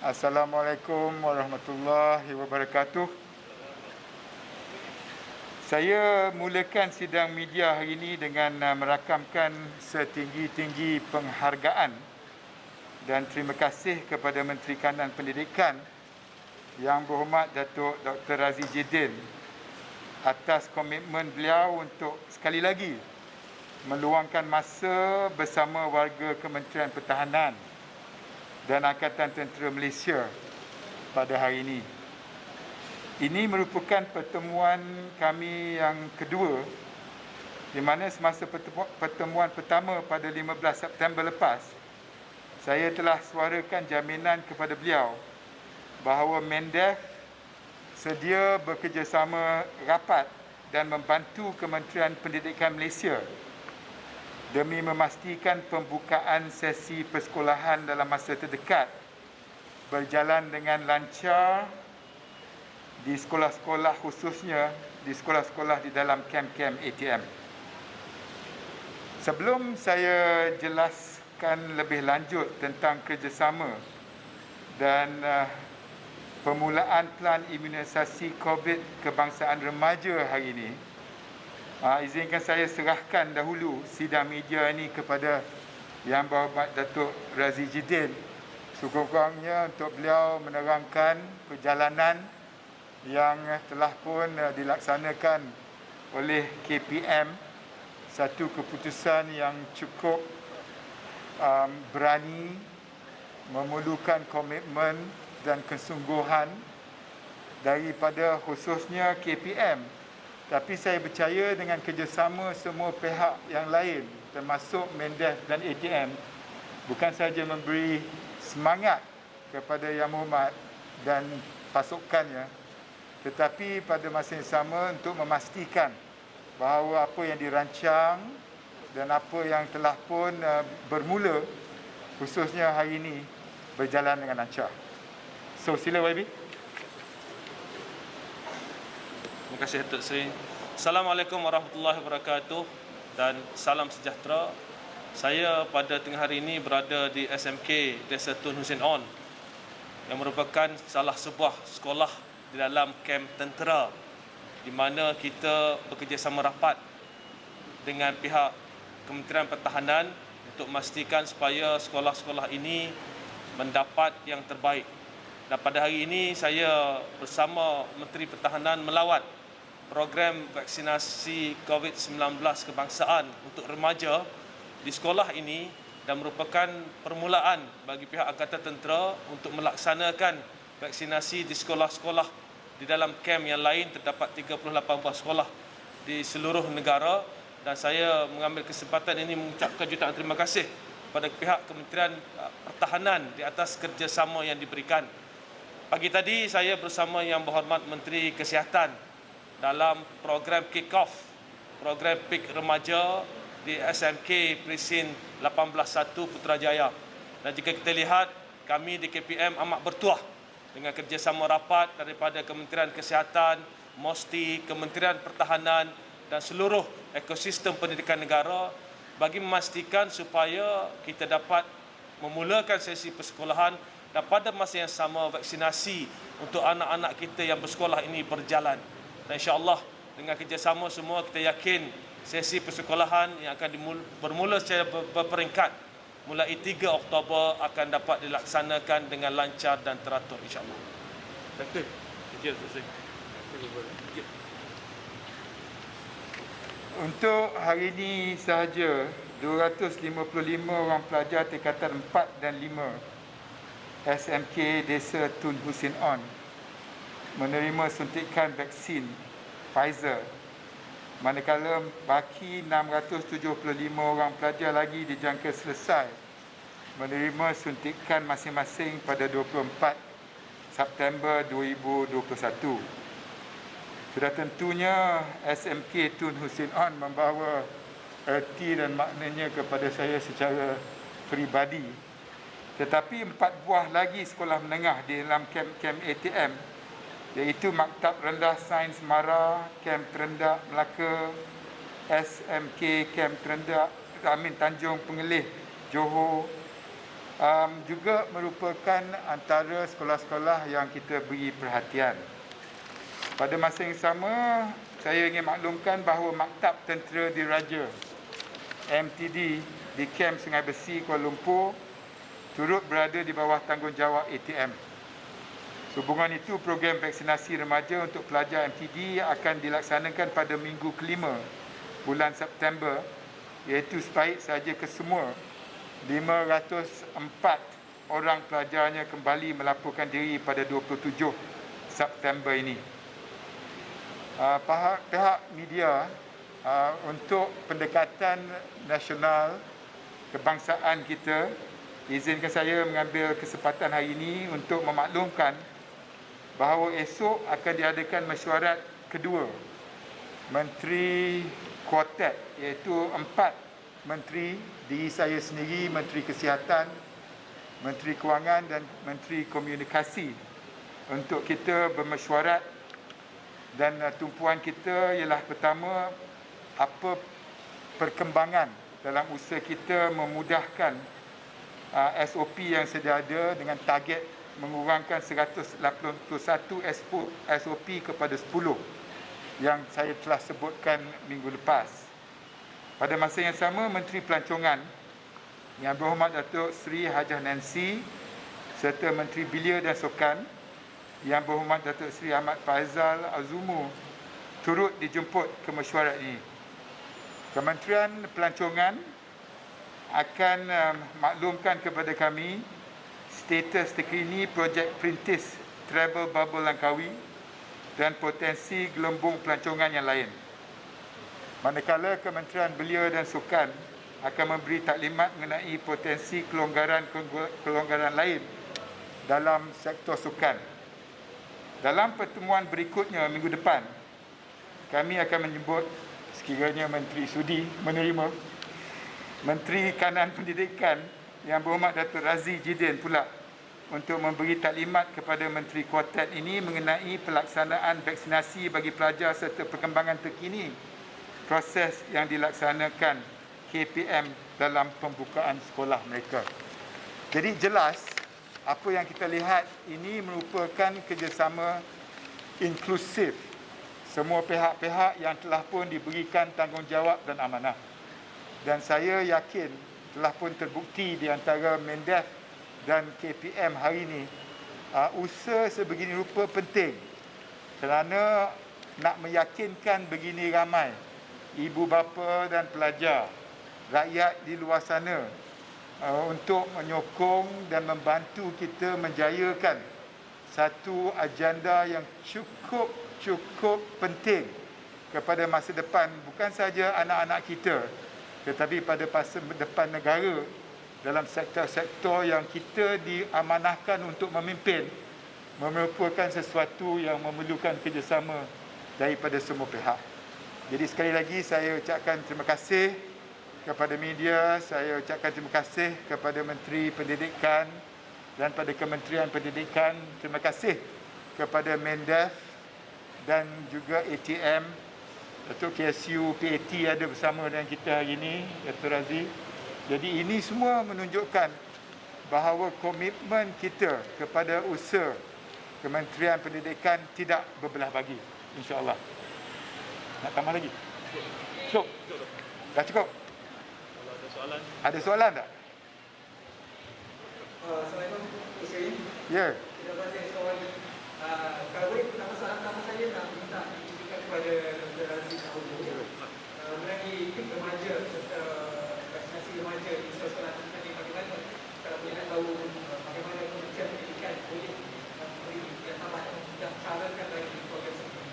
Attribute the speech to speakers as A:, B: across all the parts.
A: Assalamualaikum warahmatullahi wabarakatuh. Saya mulakan sidang media hari ini dengan merakamkan setinggi-tinggi penghargaan dan terima kasih kepada Menteri Kanan Pendidikan Yang Berhormat Datuk Dr. Razi Jidin atas komitmen beliau untuk sekali lagi meluangkan masa bersama warga Kementerian Pertahanan dan Angkatan Tentera Malaysia pada hari ini. Ini merupakan pertemuan kami yang kedua, di mana semasa pertemuan pertama pada 15 September lepas, saya telah suarakan jaminan kepada beliau bahawa Mendef sedia bekerjasama rapat dan membantu Kementerian Pendidikan Malaysia demi memastikan pembukaan sesi persekolahan dalam masa terdekat berjalan dengan lancar di sekolah-sekolah, khususnya di sekolah-sekolah di dalam kem-kem ATM. Sebelum saya jelaskan lebih lanjut tentang kerjasama dan permulaan pelan imunisasi COVID kebangsaan remaja hari ini, izinkan saya serahkan dahulu sidang media ini kepada Yang Berhormat Datuk Razi Jidin, sekurang-kurangnya untuk beliau menerangkan perjalanan yang telah pun dilaksanakan oleh KPM, satu keputusan yang cukup berani, memerlukan komitmen dan kesungguhan daripada khususnya KPM. Tapi saya percaya dengan kerjasama semua pihak yang lain termasuk Mendef dan ATM bukan sahaja memberi semangat kepada Yang Berhormat dan pasukannya, tetapi pada masa yang sama untuk memastikan bahawa apa yang dirancang dan apa yang telah pun bermula khususnya hari ini berjalan dengan lancar. So sila YB.
B: Terima kasih Datuk Seri. Assalamualaikum warahmatullahi wabarakatuh dan salam sejahtera. Saya pada tengah hari ini berada di SMK Desa Tun Hussein On yang merupakan salah sebuah sekolah di dalam kem tentera di mana kita bekerjasama rapat dengan pihak Kementerian Pertahanan untuk memastikan supaya sekolah-sekolah ini mendapat yang terbaik. Dan pada hari ini saya bersama Menteri Pertahanan melawat program vaksinasi COVID-19 kebangsaan untuk remaja di sekolah ini dan merupakan permulaan bagi pihak Angkatan Tentera untuk melaksanakan vaksinasi di sekolah-sekolah di dalam kem yang lain. Terdapat 38 buah sekolah di seluruh negara dan saya mengambil kesempatan ini mengucapkan jutaan terima kasih kepada pihak Kementerian Pertahanan di atas kerjasama yang diberikan. Pagi tadi saya bersama Yang Berhormat Menteri Kesihatan dalam program kick-off, program PIK Remaja di SMK Presin 18-1 Putrajaya. Dan jika kita lihat, kami di KPM amat bertuah dengan kerjasama rapat daripada Kementerian Kesihatan, MOSTI, Kementerian Pertahanan dan seluruh ekosistem pendidikan negara bagi memastikan supaya kita dapat memulakan sesi persekolahan dan pada masa yang sama vaksinasi untuk anak-anak kita yang bersekolah ini berjalan. Dan insya-Allah dengan kerjasama semua kita yakin sesi persekolahan yang akan bermula secara berperingkat mulai 3 Oktober akan dapat dilaksanakan dengan lancar dan teratur insya-Allah. Terima kasih.
A: Untuk hari ini sahaja 255 orang pelajar tingkatan 4 dan 5 SMK Desa Tun Hussein On menerima suntikan vaksin Pfizer, manakala baki 675 orang pelajar lagi dijangka selesai menerima suntikan masing-masing pada 24 September 2021. Sudah tentunya SMK Tun Hussein On membawa erti dan maknanya kepada saya secara peribadi. Tetapi 4 buah lagi sekolah menengah di dalam kem-kem ATM, iaitu Maktab Rendah Sains Mara, Kem Terendak Melaka, SMK Kem Terendak Tanjung Pengelih, Johor, juga merupakan antara sekolah-sekolah yang kita beri perhatian. Pada masa yang sama, saya ingin maklumkan bahawa Maktab Tentera Diraja MTD di Kem Sungai Besi, Kuala Lumpur turut berada di bawah tanggungjawab ATM. Sehubungan itu, program vaksinasi remaja untuk pelajar MTD akan dilaksanakan pada minggu kelima bulan September, iaitu sebaik saja kesemua 504 orang pelajarnya kembali melaporkan diri pada 27 September ini. Pihak media untuk pendekatan nasional kebangsaan kita, izinkan saya mengambil kesempatan hari ini untuk memaklumkan bahawa esok akan diadakan mesyuarat kedua Menteri Kuartet, iaitu 4 Menteri, diri saya sendiri, Menteri Kesihatan, Menteri Kewangan dan Menteri Komunikasi, untuk kita bermesyuarat. Dan tumpuan kita ialah pertama, apa perkembangan dalam usaha kita memudahkan SOP yang sedia ada dengan target mengurangkan 181 SOP kepada 10 yang saya telah sebutkan minggu lepas. Pada masa yang sama, Menteri Pelancongan Yang Berhormat Datuk Seri Hajah Nancy serta Menteri Belia dan Sukan Yang Berhormat Datuk Seri Ahmad Faizal Azumu turut dijemput ke mesyuarat ini. Kementerian Pelancongan akan maklumkan kepada kami status terkini projek Perintis Travel Bubble Langkawi dan potensi gelembung pelancongan yang lain. Manakala Kementerian Belia dan Sukan akan memberi taklimat mengenai potensi kelonggaran lain dalam sektor sukan. Dalam pertemuan berikutnya minggu depan, kami akan menyebut sekiranya Menteri Sudi menerima, Menteri Kanan Pendidikan Yang Berhormat Datuk Razi Jidin pula untuk memberi taklimat kepada Menteri Kuartet ini mengenai pelaksanaan vaksinasi bagi pelajar serta perkembangan terkini proses yang dilaksanakan KPM dalam pembukaan sekolah mereka. Jadi jelas apa yang kita lihat ini merupakan kerjasama inklusif semua pihak-pihak yang telah pun diberikan tanggungjawab dan amanah. Dan saya yakin telah pun terbukti di antara Mendef dan KPM hari ini, usaha sebegini rupa penting kerana nak meyakinkan begini ramai ibu bapa dan pelajar, rakyat di luar sana untuk menyokong dan membantu kita menjayakan satu agenda yang cukup penting kepada masa depan bukan saja anak-anak kita, tetapi pada masa depan negara dalam sektor-sektor yang kita diamanahkan untuk memimpin, merupakan sesuatu yang memerlukan kerjasama daripada semua pihak. Jadi sekali lagi saya ucapkan terima kasih kepada media, saya ucapkan terima kasih kepada Menteri Pendidikan dan pada Kementerian Pendidikan, terima kasih kepada Mendef dan juga ATM, Datuk KSU PAT ada bersama dengan kita hari ini, Datuk Razi. Jadi ini semua menunjukkan bahawa komitmen kita kepada usaha Kementerian Pendidikan tidak berbelah bagi, insya-Allah. Nak tambah lagi? Cukup? Dah cukup?
B: Kalau ada soalan.
A: Ada soalan tak?
C: Assalamualaikum, Hussein.
A: Ya.
C: Terima kasih soalan. Kalau boleh, nama saya nak minta diberikan kepada Dr. Aziz Abu mengenai remaja serta vaksinasi remaja di sekolah pendidikan yang bagaimana. Kalau boleh nak tahu bagaimana Kementerian Pendidikan boleh memberi yang tambahan dan carakan lagi program tersebut.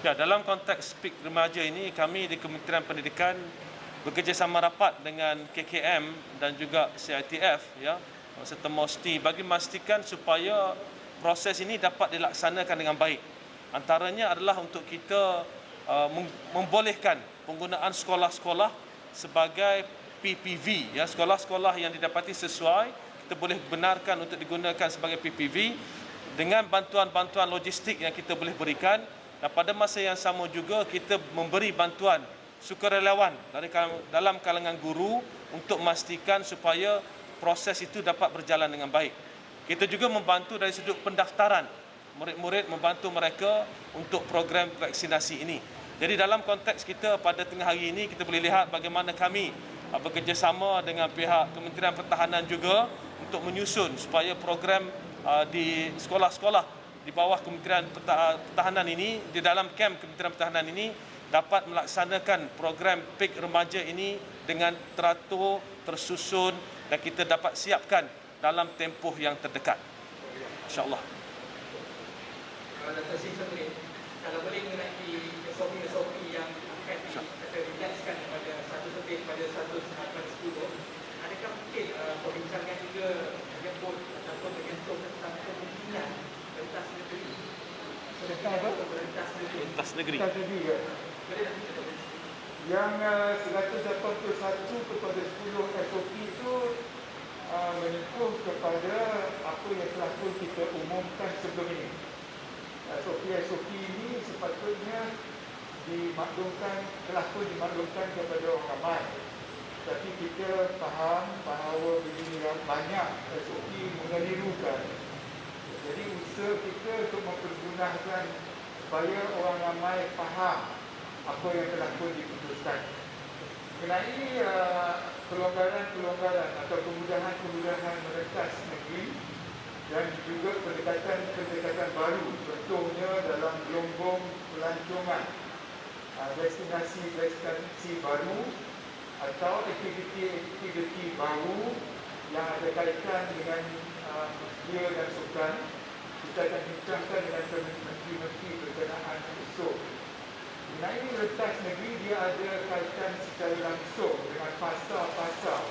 B: Ya, dalam konteks PIK remaja ini, kami di Kementerian Pendidikan bekerjasama rapat dengan KKM dan juga CITF, ya, serta MOSTI bagi memastikan supaya proses ini dapat dilaksanakan dengan baik. Antaranya adalah untuk kita membolehkan penggunaan sekolah-sekolah sebagai PPV, ya, sekolah-sekolah yang didapati sesuai kita boleh benarkan untuk digunakan sebagai PPV dengan bantuan-bantuan logistik yang kita boleh berikan. Dan pada masa yang sama juga kita memberi bantuan sukarelawan dalam kalangan guru untuk memastikan supaya proses itu dapat berjalan dengan baik. Kita juga membantu dari sudut pendaftaran. Murid-murid membantu mereka untuk program vaksinasi ini. Jadi dalam konteks kita pada tengah hari ini, kita boleh lihat bagaimana kami bekerjasama dengan pihak Kementerian Pertahanan juga untuk menyusun supaya program di sekolah-sekolah di bawah Kementerian Pertahanan ini, di dalam kem Kementerian Pertahanan ini dapat melaksanakan program PIK remaja ini dengan teratur, tersusun dan kita dapat siapkan dalam tempoh yang terdekat. InsyaAllah.
C: Dr. Sim satu ni, kalau boleh mengenai SOP yang akan dijelaskan pada satu setin pada 1/10, adakah mungkin perbincangan juga menyebut ataupun menyentuh tentang kemungkinan pentas negeri?
A: Tentang apa?
C: Pentas negeri.
B: Pentas negeri.
A: Kita tadi ke?
C: Boleh tak cerita?
A: Yang 181 kepada 10 SOP itu menyentuh kepada apa yang telah pun kita umumkan sebelum ini. SOP ini sepatutnya telah pun dimaklumkan kepada orang ramai. Tapi kita faham bahawa begini banyak SOP mengelirukan. Jadi usaha kita untuk mempergunakan supaya orang ramai faham apa yang telah pun diputuskan. Mengenai pelonggaran atau kemudahan merentas negeri dan juga pendekatan baru, contohnya dalam gelombang pelancongan destinasi baru atau aktiviti baru yang ada kaitan dengan media dan sukan. Kita akan bincangkan dengan menteri-menteri berkenaan esok. Mengenai rentas negeri, dia ada kaitan secara langsung dengan pasar-pasar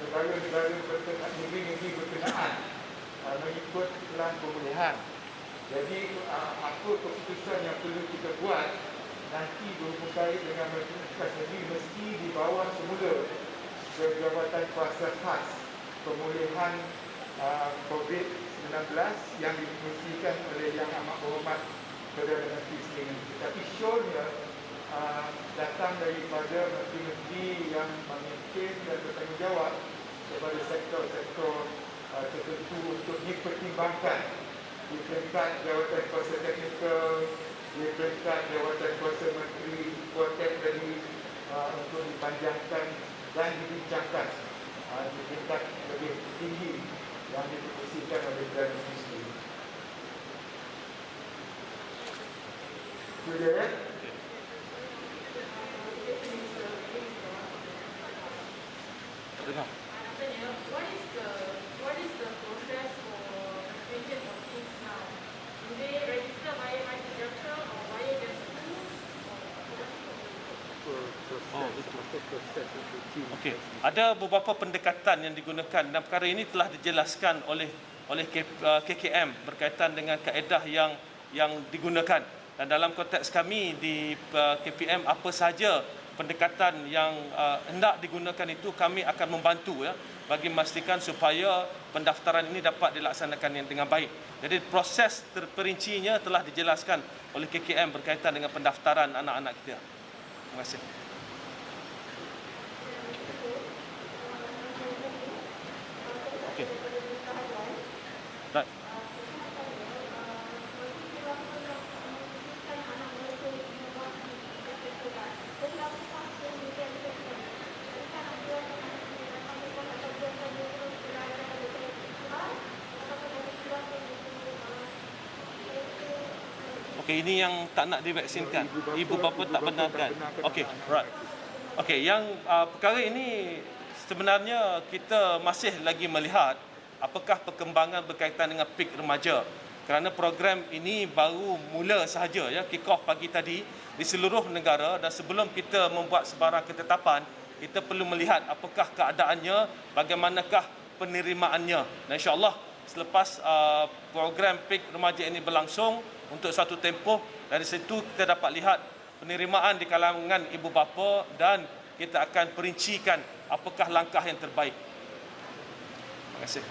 A: negara-negara berkenaan, negeri-negeri berkenaan mengikut plan pemulihan. Jadi apa keputusan yang perlu kita buat nanti berhubung kait dengan rentas negeri mesti di bawah semula ke Jabatan Kuasa Khas Pemulihan COVID-19 yang diinstruksikan oleh Yang Amat Berhormat Perdana Menteri sendiri. Tapi syornya datang daripada menteri-menteri yang memimpin dan bertanggungjawab kepada sektor-sektor tertentu untuk dipertimbangkan di peringkat Jawatan Kuasa Teknikal, di peringkat Jawatan Kuasa Menteri Kuatek tadi untuk dipanjangkan dan dibincangkan di tingkat lebih tinggi yang diputuskan oleh Perdana Menteri sendiri. Itu dia ya.
B: Dengar.
D: What is the process for registration of kids now? Do they register via MySejahtera or via their schools?
B: Okey, ada beberapa pendekatan yang digunakan dan perkara ini telah dijelaskan oleh KKM berkaitan dengan kaedah yang digunakan. Dan dalam konteks kami di KPM, apa sahaja pendekatan yang hendak digunakan itu kami akan membantu ya bagi memastikan supaya pendaftaran ini dapat dilaksanakan dengan baik. Jadi proses terperincinya telah dijelaskan oleh KKM berkaitan dengan pendaftaran anak-anak kita. Terima kasih. Okey. Right. Okey, ini yang tak nak divaksinkan. Ibu bapa tak benarkan. Okey, right. Okey, yang perkara ini sebenarnya kita masih lagi melihat apakah perkembangan berkaitan dengan PIK remaja. Kerana program ini baru mula sahaja ya, kick off pagi tadi di seluruh negara, dan sebelum kita membuat sebarang ketetapan, kita perlu melihat apakah keadaannya, bagaimanakah penerimaannya. Dan insya-Allah selepas program PIK remaja ini berlangsung untuk satu tempoh, dari situ kita dapat lihat penerimaan di kalangan ibu bapa dan kita akan perincikan apakah langkah yang terbaik. Terima kasih.